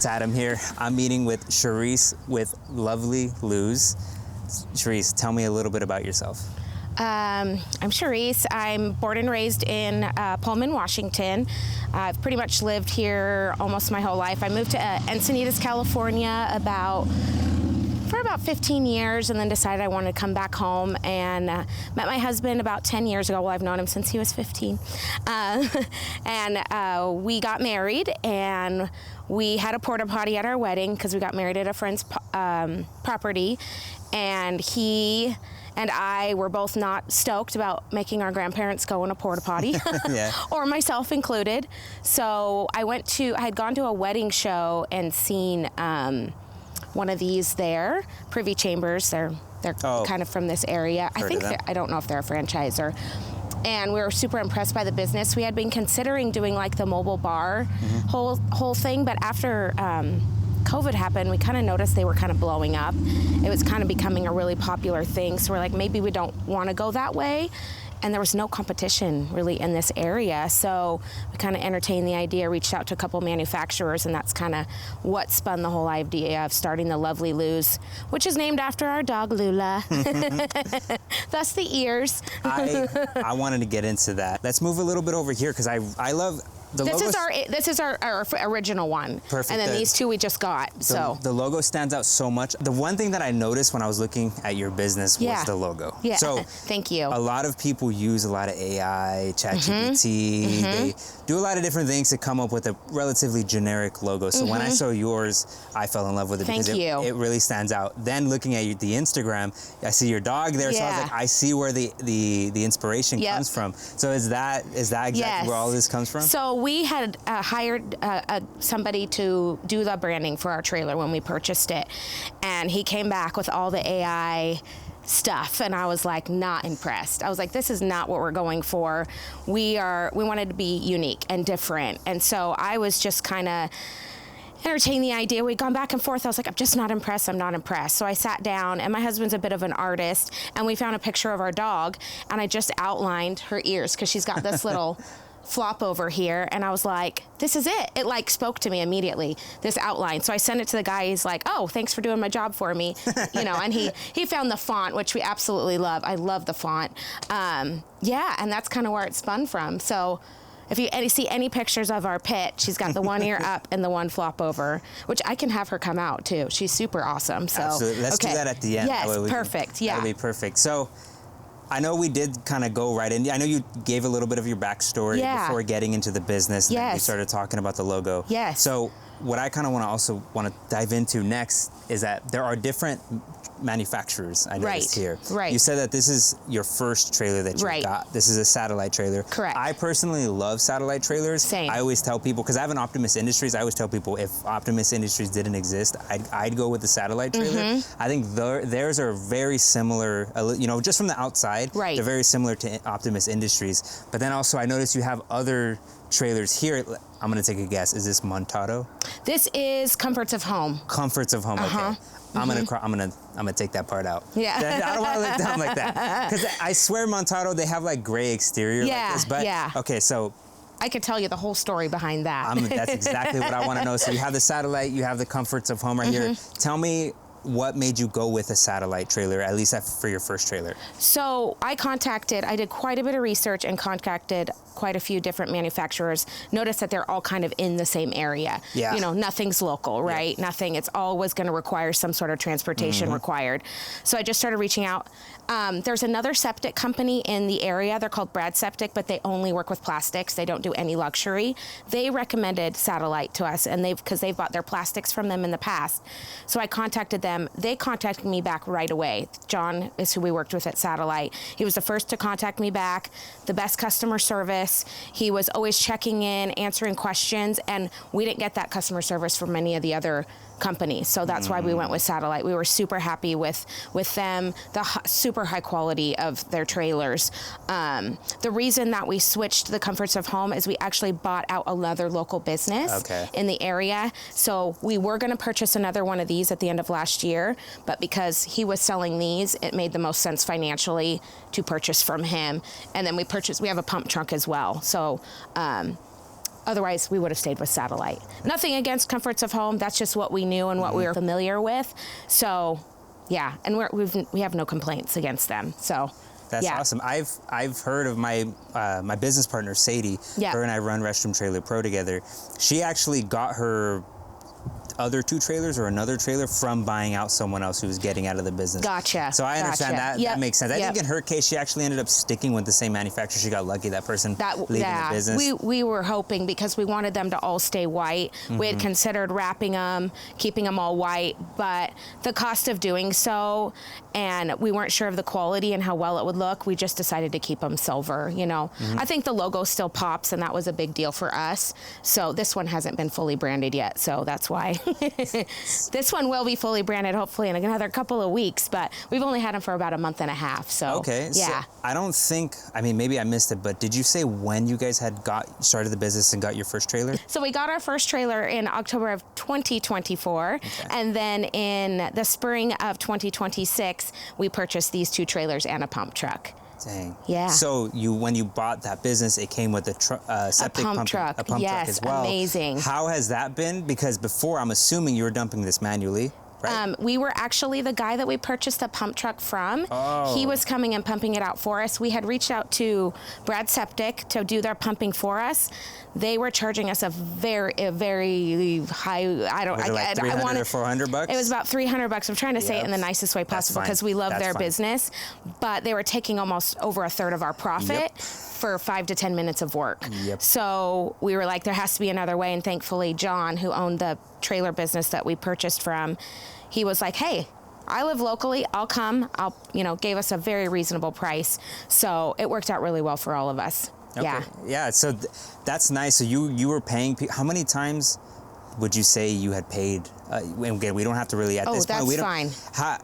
it's Adam here. I'm meeting with Cherice with Lovely Luz. Cherice, tell me a little bit about yourself. I'm Cherice. I'm born and raised in Pullman, Washington. I've pretty much lived here almost my whole life. I moved to Encinitas, California for about 15 years and then decided I wanted to come back home and met my husband about 10 years ago. Well, I've known him since he was 15. We got married and we had a porta potty at our wedding because we got married at a friend's property, and he and I were both not stoked about making our grandparents go in a porta potty, Yeah. or myself included. So I had gone to a wedding show and seen one of these there, Privy Chambers. They're kind of from this area. I don't know if they're a franchisor. And we were super impressed by the business. We had been considering doing like the mobile bar whole thing, but after COVID happened, we kind of noticed they were kind of blowing up. It was kind of becoming a really popular thing. So we're like, maybe we don't want to go that way. And there was no competition really in this area. So we kind of entertained the idea, reached out to a couple manufacturers, and that's kind of what spun the whole idea of starting the Lovely Luz, which is named after our dog Lula. Thus the ears. I wanted to get into that. Let's move a little bit over here because I love the logo. This is our original one. Perfect. And then these two we just got. So the logo stands out so much. The one thing that I noticed when I was looking at your business was the logo. Yeah. So thank you. A lot of people use a lot of AI, ChatGPT. They do a lot of different things to come up with a relatively generic logo. So when I saw yours, I fell in love with it because it really stands out. Then looking at the Instagram, I see your dog there. So I was like, I see where the inspiration comes from. So is that exactly where all this comes from? So we had hired somebody to do the branding for our trailer when we purchased it, and he came back with all the AI stuff, and I was like not impressed. I was like, this is not what we're going for. We wanted to be unique and different, and so I was just kind of entertain the idea. We'd gone back and forth. I was like, I'm just not impressed. I'm not impressed. So I sat down, and my husband's a bit of an artist, and we found a picture of our dog, and I just outlined her ears because she's got this little flop over here, and I was like, this is it. It like spoke to me immediately, this outline. So I sent it to the guy. He's like, oh, thanks for doing my job for me. And he found the font, which we absolutely love. I love the font. And that's kind of where it spun from. So if you see any pictures of our pit, she's got the one ear up and the one flop over, which I can have her come out too. She's super awesome. So absolutely. Let's do that at the end. Yes, perfect. Yeah. That'll be perfect. So I know we did kind of go right in. I know you gave a little bit of your backstory before getting into the business, and then we started talking about the logo. Yes. So what I kind of want to dive into next is that there are different manufacturers I noticed here. Right. You said that this is your first trailer that you got. This is a satellite trailer. Correct. I personally love satellite trailers. Same. I always tell people, because I have an Optimus Industries, I always tell people if Optimus Industries didn't exist, I'd go with the satellite trailer. I think theirs are very similar, just from the outside. They're very similar to Optimus Industries. But then also I noticed you have other trailers here. I'm going to take a guess. Is this Montado? This is Comforts of Home. Comforts of Home. Okay. I'm gonna take that part out. Yeah. I don't want to look down like that, because I swear Montado, they have like gray exterior like this. But okay, so I could tell you the whole story behind that. That's exactly what I want to know. So you have the satellite, you have the Comforts of Home right here. Tell me what made you go with a satellite trailer, at least for your first trailer? So I did quite a bit of research and contacted quite a few different manufacturers. Notice that they're all kind of in the same area. Yeah. Nothing's local, right? Nothing. It's always going to require some sort of transportation required. So I just started reaching out. There's another septic company in the area. They're called Brad Septic, but they only work with plastics. They don't do any luxury. They recommended Satellite to us, and because they've bought their plastics from them in the past. So I contacted them. They contacted me back right away. John is who we worked with at Satellite. He was the first to contact me back. The best customer service. He was always checking in, answering questions, and we didn't get that customer service from many of the other companies. So that's why we went with Satellite. We were super happy with them, the super high quality of their trailers. The reason that we switched to the Comforts of Home is we actually bought out another local business in the area. So we were going to purchase another one of these at the end of last year, but because he was selling these, it made the most sense financially to purchase from him. And then we have a pump truck as well. So Otherwise, we would have stayed with satellite. Nothing against comforts of home. That's just what we knew and what we were familiar with. So, yeah, and we have no complaints against them. So. That's awesome. I've heard of my my business partner Sadie. Yeah. Her and I run Restroom Trailer Pro together. She actually got her other 2 trailers or another trailer from buying out someone else who was getting out of the business. Gotcha. So I understand that. That makes sense. I think in her case, she actually ended up sticking with the same manufacturer. She got lucky, that person leaving the business. We were hoping, because we wanted them to all stay white. We had considered wrapping them, keeping them all white, but the cost of doing so, and we weren't sure of the quality and how well it would look, we just decided to keep them silver, you know. I think the logo still pops, and that was a big deal for us. So this one hasn't been fully branded yet, so that's why. This one will be fully branded hopefully in another couple of weeks, but we've only had them for about a month and a half. So okay, yeah. So I don't think, I mean, maybe I missed it, but did you say when you guys had started the business and got your first trailer? So we got our first trailer in October of 2024, and then in the spring of 2026, we purchased these 2 trailers and a pump truck. Dang. Yeah. So when you bought that business, it came with a septic pump truck as well. Yes, amazing. How has that been? Because before, I'm assuming you were dumping this manually. Right. We were actually the guy that we purchased the pump truck from. Oh. He was coming and pumping it out for us. We had reached out to Brad Septic to do their pumping for us. They were charging us a very high. Was it like $300 or $400? It was about $300. I'm trying to say it in the nicest way possible because we love their business, but they were taking almost over a third of our profit for 5 to 10 minutes of work. So we were like, there has to be another way. And thankfully, John, who owned the trailer business that we purchased from, he was like, hey, I live locally. I'll come. Gave us a very reasonable price. So it worked out really well for all of us. Okay. Yeah. So that's nice. So you were paying. How many times would you say you had paid? Again, we don't have to really at this point. Oh, that's fine.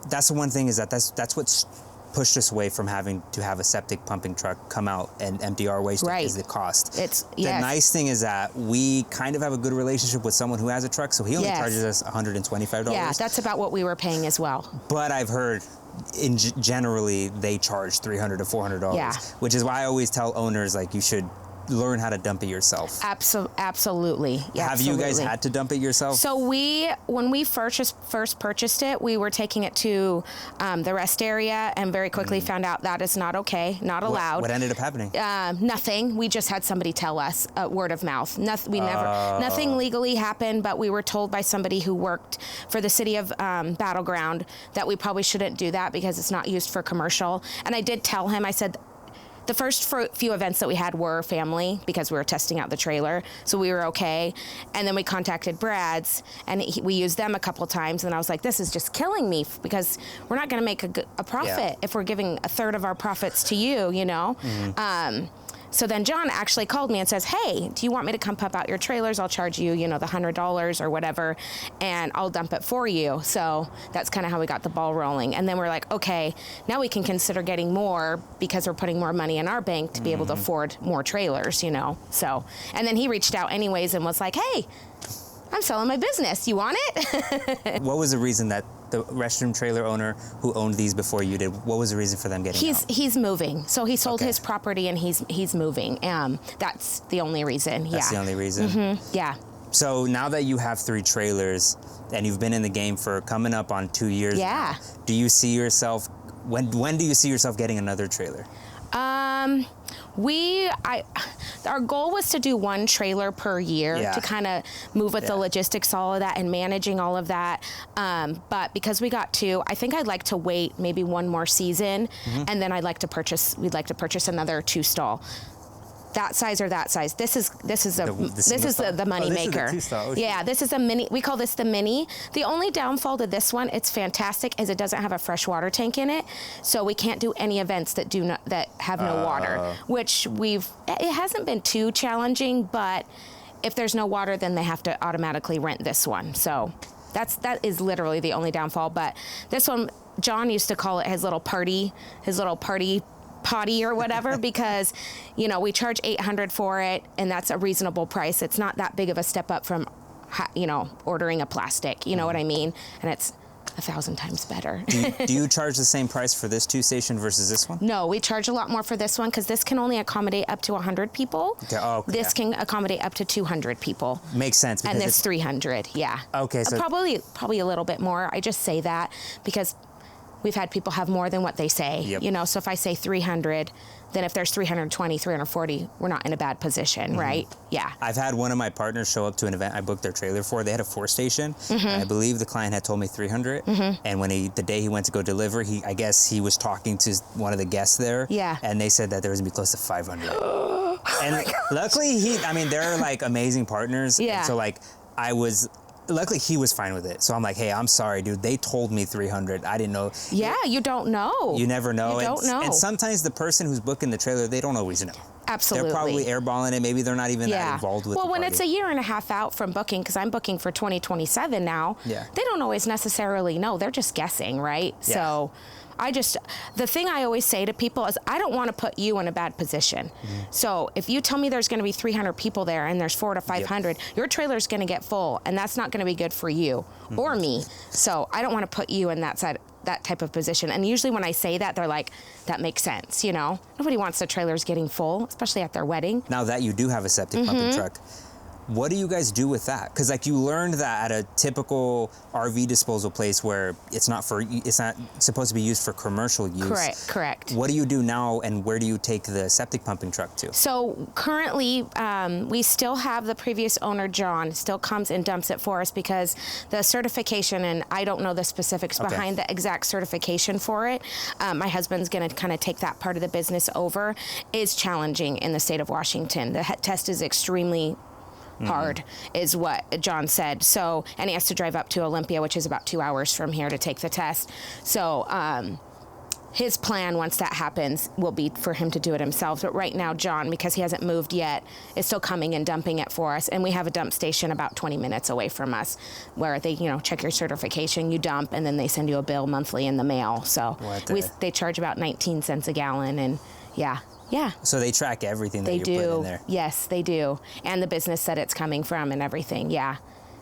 That's the one thing is that's what's pushed us away from having to have a septic pumping truck come out and empty our waste is the cost. The nice thing is that we kind of have a good relationship with someone who has a truck, so he only charges us $125. Yeah, that's about what we were paying as well. But I've heard generally they charge $300 to $400, which is why I always tell owners, like, you should learn how to dump it yourself. Absolutely. Yeah, have you guys had to dump it yourself? So when we first purchased it, we were taking it to the rest area and very quickly found out that is not okay, not allowed. What ended up happening? Nothing. We just had somebody tell us, word of mouth. Nothing legally happened, but we were told by somebody who worked for the city of Battleground that we probably shouldn't do that because it's not used for commercial. And I did tell him, I said, the first few events that we had were family because we were testing out the trailer, so we were okay. And then we contacted Brad's, and we used them a couple times. And I was like, "This is just killing me because we're not going to make a profit if we're giving a third of our profits to you, you know." So then John actually called me and says, hey, do you want me to come pump out your trailers? I'll charge you, the $100 or whatever, and I'll dump it for you. So that's kind of how we got the ball rolling. And then we're like, okay, now we can consider getting more because we're putting more money in our bank to be able to afford more trailers, So, and then he reached out anyways and was like, hey, I'm selling my business. You want it? What was the reason that the Restroom trailer owner who owned these before you did, what was the reason for them getting out? He's moving. So he sold his property and he's moving. That's the only reason. That's the only reason? Yeah. So now that you have 3 trailers and you've been in the game for coming up on 2 years now, do you see yourself, when do you see yourself getting another trailer? Our goal was to do 1 trailer per year to kind of move with the logistics, all of that, and managing all of that. But because we got 2, I think I'd like to wait maybe 1 more season, and then we'd like to purchase another 2 stall. That size or that size. This is the money maker. Yeah, this is a mini. We call this the mini. The only downfall to this one, it's fantastic, is it doesn't have a fresh water tank in it, so we can't do any events that have no water. Which it hasn't been too challenging, but if there's no water, then they have to automatically rent this one. So that is literally the only downfall. But this one, John used to call it his little party potty or whatever because we charge $800 for it, and that's a reasonable price. It's not that big of a step up from ordering a plastic, you know what I mean? And it's 1,000 times better. Do you charge the same price for this 2-station versus this one? No, we charge a lot more for this one because this can only accommodate up to 100 people. Okay. Oh, okay. This can accommodate up to 200 people. Makes sense. And this 300, yeah. Okay, so probably a little bit more. I just say that because we've had people have more than what they say. Yep. You know, so if I say 300, then if there's 320, 340, we're not in a bad position, right? Yeah. I've had one of my partners show up to an event I booked their trailer for. They had a 4-station. And I believe the client had told me 300. And when the day he went to go deliver, I guess he was talking to one of the guests there. Yeah. And they said that there was gonna be close to 500. And luckily they're like amazing partners. Yeah. And so like luckily he was fine with it. So I'm like, hey, I'm sorry, dude. They told me 300. I didn't know. Yeah, you don't know. You never know. You don't know. And sometimes the person who's booking the trailer, they don't always know. Absolutely. They're probably airballing it. Maybe they're not even that involved with Well, the when party. it's a year and a half out from booking, because I'm booking for 2027 now, they don't always necessarily know. They're just guessing, right? Yeah. So the thing I always say to people is I don't want to put you in a bad position. So if you tell me there's going to be 300 people there and there's 400 to 500, your trailer's going to get full, and that's not going to be good for you or me. So I don't want to put you in that type of position. And usually when I say that, they're like, that makes sense, you know? Nobody wants the trailers getting full, especially at their wedding. Now that you do have a septic pumping truck, what do you guys do with that? Because like you learned that at a typical RV disposal place where it's not supposed to be used for commercial use. Correct. What do you do now, and where do you take the septic pumping truck to? So currently, we still have the previous owner, John, still comes and dumps it for us because the certification, and I don't know the specifics behind the exact certification for it. My husband's going to kind of take that part of the business over. Is challenging in the state of Washington. The test is extremely hard, is what John said. So, and he has to drive up to Olympia, which is about 2 hours from here, to take the test. So, his plan, once that happens, will be for him to do it himself. But right now, John, because he hasn't moved yet, is still coming and dumping it for us. And we have a dump station about 20 minutes away from us where they, check your certification, you dump, and then they send you a bill monthly in the mail. So they charge about 19 cents a gallon, and yeah. So they track everything that you're putting in there. Yes, they do. And the business that it's coming from and everything. Yeah.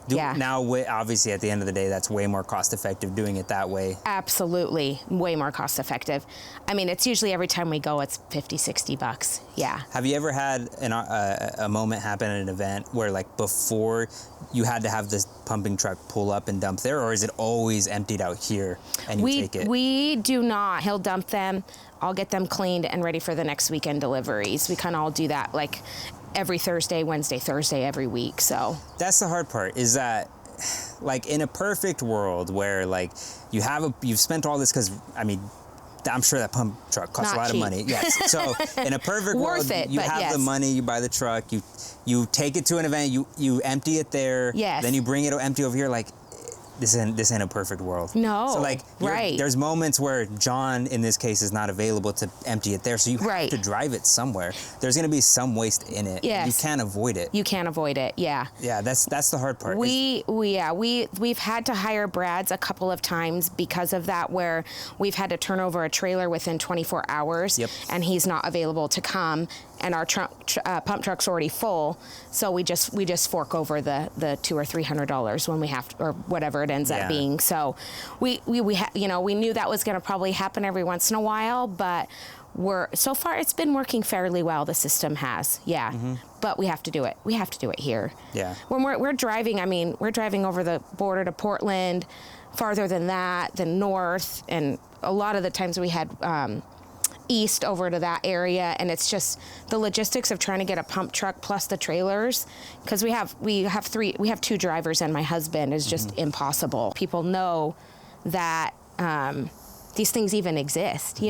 Now, obviously, at the end of the day, that's way more cost effective doing it that way. Absolutely. Way more cost effective. I mean, it's usually every time we go, it's $50-$60. Yeah. Have you ever had a moment happen at an event where, like, before you had to have this pumping truck pull up and dump there, or is it always emptied out here and you take it? We do not. He'll dump them. I'll get them cleaned and ready for the next weekend deliveries. We kind of all do that, like, every Thursday, Wednesday, Thursday, every week. So that's the hard part, is that, like, in a perfect world where, like, you've spent all this, because I mean, I'm sure that pump truck costs a lot of money. Yes. So in a perfect world, you have the money, you buy the truck, you take it to an event, you empty it there. Yes. Then you bring it empty over here. Like, this ain't a perfect world. No. So like, there's moments where John, in this case, is not available to empty it there, so you have to drive it somewhere. There's going to be some waste in it. Yes. You can't avoid it. You can't avoid it. Yeah. Yeah, that's the hard part. We've had to hire Brads a couple of times because of that, where we've had to turn over a trailer within 24 hours, and he's not available to come, and our pump truck's already full, so we just fork over the $200 or $300 when we have to, or whatever it ends up being. So we knew that was going to probably happen every once in a while, but so far it's been working fairly well. The system has, but we have to do it. We have to do it here. Yeah. When we're driving, we're driving over the border to Portland, farther than that, then north, and a lot of the times we had east over to that area, and it's just the logistics of trying to get a pump truck plus the trailers, because we have two drivers and my husband, is just impossible. People know that these things even exist.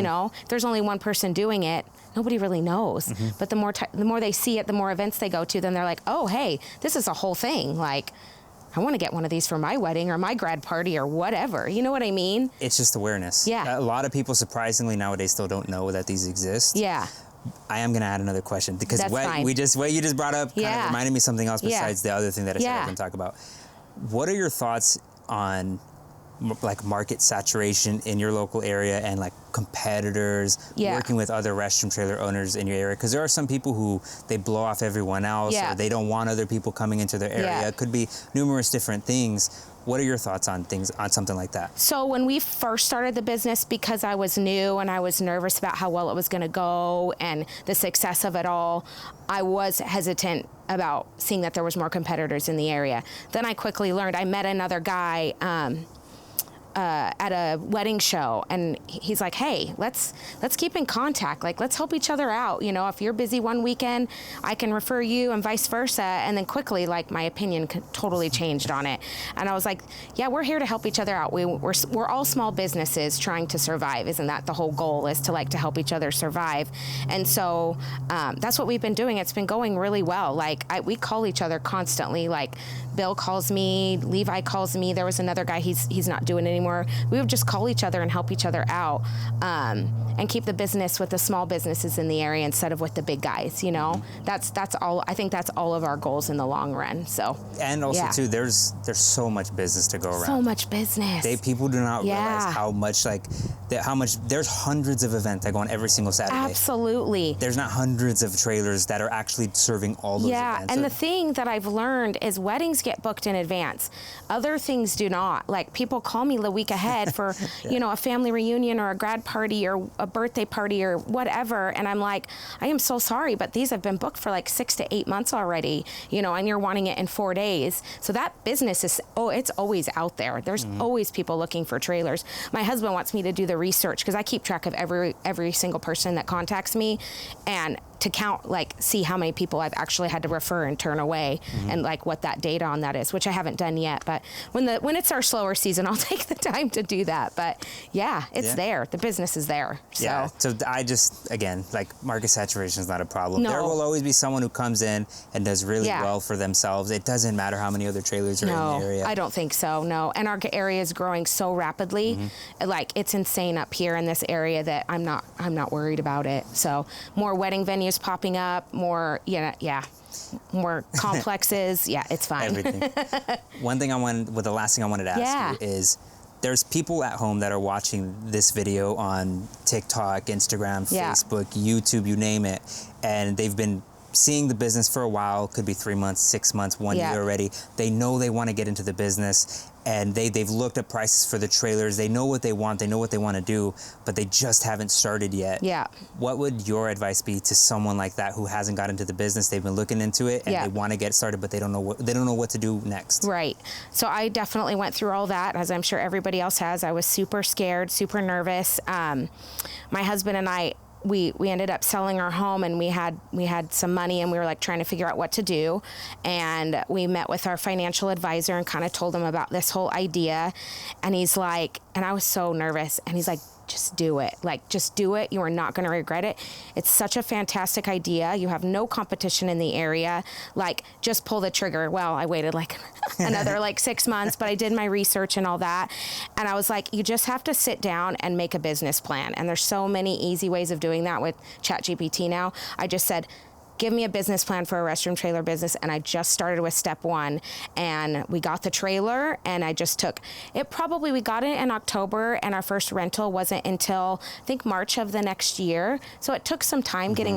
There's only one person doing it, nobody really knows. But the more they see it, the more events they go to, then they're like, oh, hey, this is a whole thing. Like, I want to get one of these for my wedding or my grad party or whatever. You know what I mean? It's just awareness. Yeah. A lot of people, surprisingly, nowadays still don't know that these exist. Yeah. I am going to add another question, because what you just brought up kind of reminded me of something else besides the other thing that I said I was going to talk about. What are your thoughts on like market saturation in your local area and like competitors, working with other restroom trailer owners in your area? Because there are some people who they blow off everyone else, or they don't want other people coming into their area. It could be numerous different things. What are your thoughts on something like that? So when we first started the business, because I was new and I was nervous about how well it was going to go and the success of it all, I was hesitant about seeing that there was more competitors in the area. Then I quickly learned. I met another guy at a wedding show, and he's like, hey, let's keep in contact. Like, let's help each other out. You know, if you're busy one weekend, I can refer you, and vice versa. And then quickly, like, my opinion totally changed on it. And I was like, yeah, we're here to help each other out. We're all small businesses trying to survive. Isn't that the whole goal, is to help each other survive? And so that's what we've been doing. It's been going really well. Like, we call each other constantly. Like, Bill calls me, Levi calls me. There was another guy, he's not doing it anymore. We would just call each other and help each other out, and keep the business with the small businesses in the area instead of with the big guys. You know, that's all. I think that's all of our goals in the long run. So, and also too, there's so much business to go around. So much business. People do not realize how much there's hundreds of events that go on every single Saturday. Absolutely. There's not hundreds of trailers that are actually serving all those events. And the thing that I've learned is weddings get booked in advance. Other things do not. Like, people call me the week ahead for, you know, a family reunion or a grad party or a birthday party or whatever. And I'm like, I am so sorry, but these have been booked for like 6 to 8 months already, you know, and you're wanting it in 4 days. So that business is, it's always out there. There's always people looking for trailers. My husband wants me to do the research because I keep track of every single person that contacts me, and to count, like, see how many people I've actually had to refer and turn away, and like what that data on that is, which I haven't done yet. But when it's our slower season, I'll take the time to do that. But it's there. The business is there. So. So I just, again, like, market saturation is not a problem. No. There will always be someone who comes in and does really well for themselves. It doesn't matter how many other trailers are in the area. I don't think so. No. And our area is growing so rapidly. Like, it's insane up here in this area that I'm not worried about it. So more wedding venues popping up, more more complexes. It's fine. Everything. The last thing I wanted to ask you is, there's people at home that are watching this video on TikTok, Instagram, Facebook, YouTube, you name it, and they've been seeing the business for a while. Could be 3 months, 6 months, 1 year already. They know they want to get into the business, and they've looked at prices for the trailers. They know what they want. They know what they want to do, but they just haven't started yet. What would your advice be to someone like that who hasn't got into the business? They've been looking into it and they want to get started, but they don't know what to do next. Right. So I definitely went through all that, as I'm sure everybody else has. I was super scared, super nervous. My husband and I, we ended up selling our home, and we had some money, and we were like trying to figure out what to do. And we met with our financial advisor and kind of told him about this whole idea. And he's like, and I was so nervous, and he's like, just do it. Like, just do it. You are not going to regret it. It's such a fantastic idea. You have no competition in the area. Like, just pull the trigger. Well, I waited like another 6 months, but I did my research and all that. And I was like, you just have to sit down and make a business plan. And there's so many easy ways of doing that with ChatGPT now. I just said, give me a business plan for a restroom trailer business. And I just started with step 1, and we got the trailer, and I just took it. We got it in October, and our first rental wasn't until I think March of the next year. So it took some time getting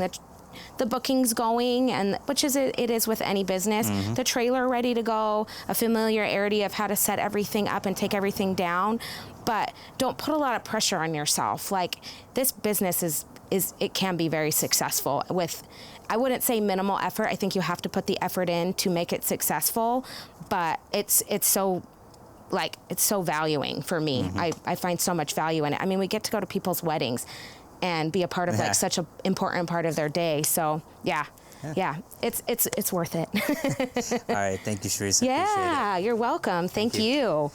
the bookings going, and which is it is with any business. The trailer ready to go, a familiarity of how to set everything up and take everything down. But don't put a lot of pressure on yourself. Like, this business is it can be very successful with, I wouldn't say minimal effort. I think you have to put the effort in to make it successful, but it's so valuing for me. I find so much value in it. I mean, we get to go to people's weddings and be a part of such an important part of their day. So it's worth it. All right. Thank you, Cherice. Yeah, you're welcome. Thank you.